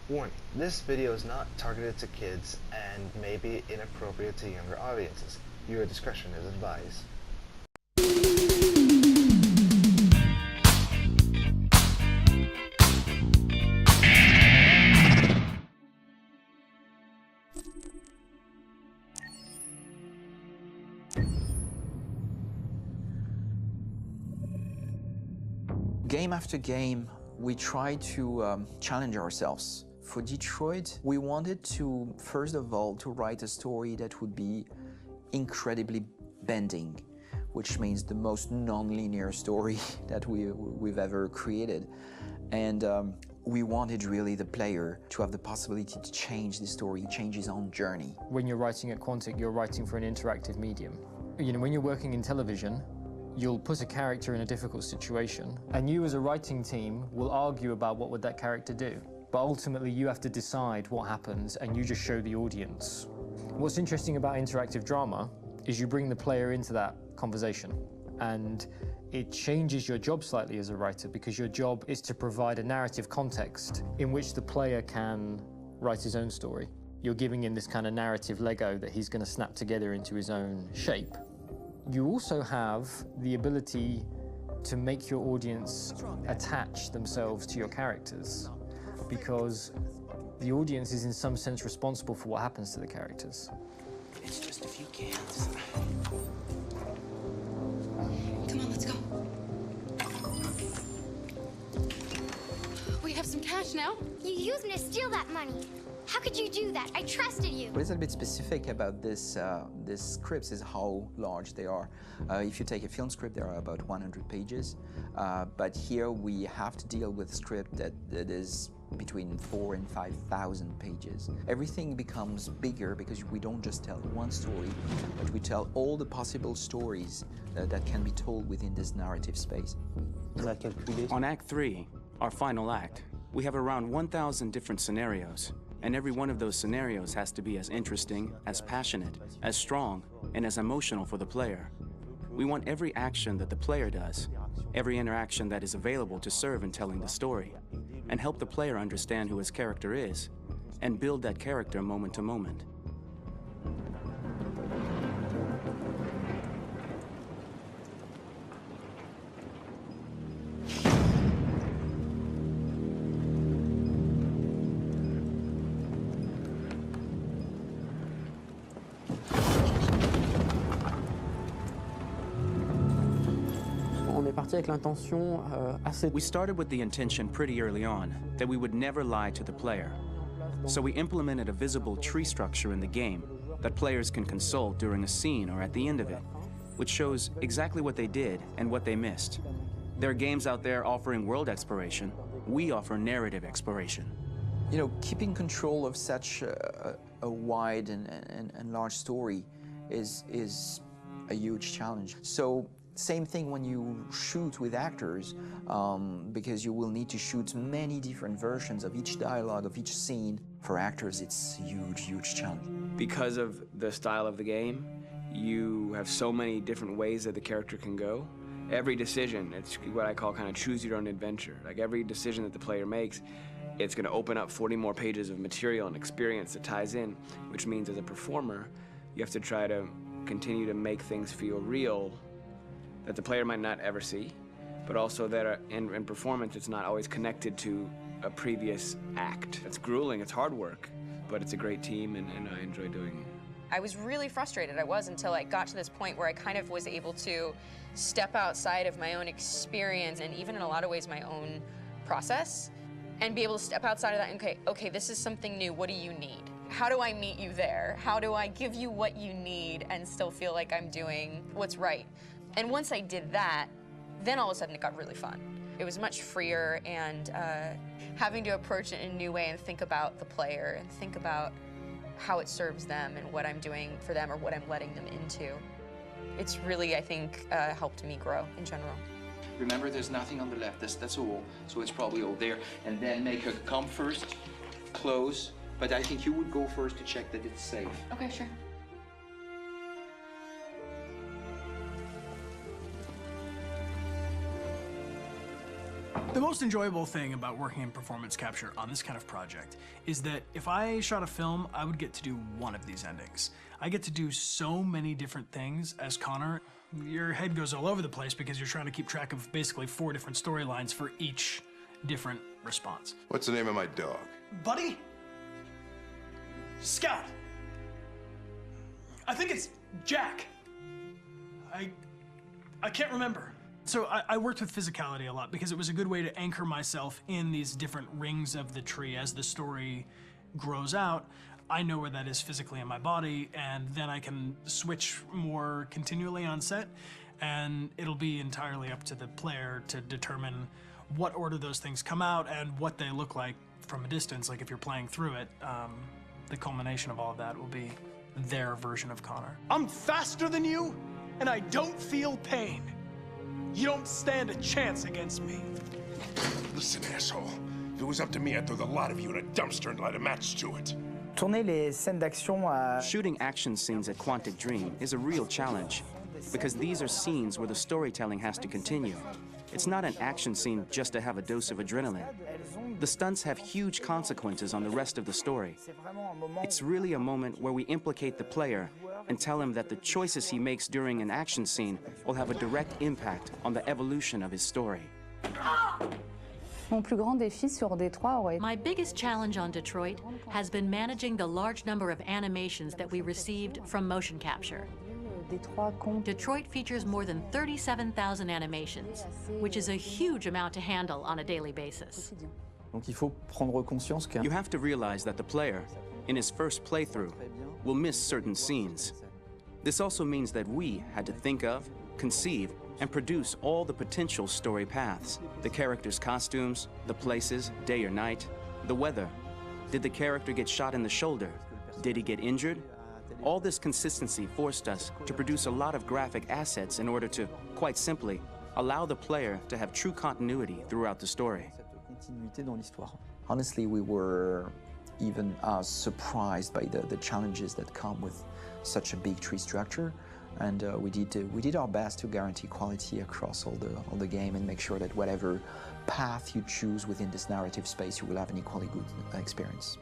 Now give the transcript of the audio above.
Warning, this video is not targeted to kids and may be inappropriate to younger audiences. Your discretion is advised. Game after game, we try to challenge ourselves. For Detroit, we wanted to, first of all, to write a story that would be incredibly bending, which means the most non-linear story that we've ever created. And we wanted really the player to have the possibility to change the story, change his own journey. When you're writing at Quantic, you're writing for an interactive medium. You know, when you're working in television, you'll put a character in a difficult situation, and you as a writing team will argue about what would that character do. But ultimately, you have to decide what happens, and you just show the audience. What's interesting about interactive drama is you bring the player into that conversation, and it changes your job slightly as a writer, because your job is to provide a narrative context in which the player can write his own story. You're giving him this kind of narrative Lego that he's going to snap together into his own shape. You also have the ability to make your audience attach themselves to your characters, because the audience is in some sense responsible for what happens to the characters. It's just a few cans. Come on, let's go. We have some cash now. You used me to steal that money. How could you do that? I trusted you. What is a bit specific about these scripts is how large they are. If you take a film script, there are about 100 pages, but here we have to deal with a script that is between 4,000 and 5,000 pages. Everything becomes bigger because we don't just tell one story, but we tell all the possible stories that can be told within this narrative space. On Act 3, our final act, we have around 1,000 different scenarios. And every one of those scenarios has to be as interesting, as passionate, as strong, and as emotional for the player. We want every action that the player does, every interaction that is available to serve in telling the story, and help the player understand who his character is, and build that character moment to moment. We started with the intention pretty early on that we would never lie to the player. So we implemented a visible tree structure in the game that players can consult during a scene or at the end of it, which shows exactly what they did and what they missed. There are games out there offering world exploration. We offer narrative exploration. You know, keeping control of such a wide and large story is a huge challenge. So same thing when you shoot with actors, because you will need to shoot many different versions of each dialogue, of each scene. For actors, it's a huge, huge challenge. Because of the style of the game, you have so many different ways that the character can go. Every decision, it's what I call kind of choose your own adventure. Like every decision that the player makes, it's going to open up 40 more pages of material and experience that ties in, which means as a performer, you have to try to continue to make things feel real that the player might not ever see, but also that in performance, it's not always connected to a previous act. It's grueling, it's hard work, but it's a great team, and I enjoy doing it. I was really frustrated, until I got to this point where I kind of was able to step outside of my own experience and even in a lot of ways my own process, and be able to step outside of that and, okay, this is something new, what do you need? How do I meet you there? How do I give you what you need and still feel like I'm doing what's right? And once I did that, then all of a sudden it got really fun. It was much freer, and having to approach it in a new way and think about the player and think about how it serves them and what I'm doing for them or what I'm letting them into. It's really, I think, helped me grow in general. Remember, there's nothing on the left. That's all. So it's probably all there. And then make her come first, close. But I think you would go first to check that it's safe. Okay, sure. The most enjoyable thing about working in performance capture on this kind of project is that if I shot a film, I would get to do one of these endings. I get to do so many different things as Connor. Your head goes all over the place because you're trying to keep track of basically 4 different storylines for each different response. What's the name of my dog? Buddy? Scout. I think it's Jack. I can't remember. So I worked with physicality a lot because it was a good way to anchor myself in these different rings of the tree. As the story grows out, I know where that is physically in my body, and then I can switch more continually on set, and it'll be entirely up to the player to determine what order those things come out and what they look like from a distance. Like if you're playing through it, the culmination of all of that will be their version of Connor. I'm faster than you, and I don't feel pain. You don't stand a chance against me. Listen, asshole. If it was up to me, I'd throw the lot of you in a dumpster and light a match to it. Shooting action scenes at Quantic Dream is a real challenge, because these are scenes where the storytelling has to continue. It's not an action scene just to have a dose of adrenaline. The stunts have huge consequences on the rest of the story. It's really a moment where we implicate the player and tell him that the choices he makes during an action scene will have a direct impact on the evolution of his story. My biggest challenge on Detroit has been managing the large number of animations that we received from motion capture. Detroit features more than 37,000 animations, which is a huge amount to handle on a daily basis. You have to realize that the player, in his first playthrough, will miss certain scenes. This also means that we had to think of, conceive, and produce all the potential story paths. The characters' costumes, the places, day or night, the weather. Did the character get shot in the shoulder? Did he get injured? All this consistency forced us to produce a lot of graphic assets in order to, quite simply, allow the player to have true continuity throughout the story. Honestly, we were even surprised by the challenges that come with such a big tree structure. And we did our best to guarantee quality across all the game and make sure that whatever path you choose within this narrative space, you will have an equally good experience.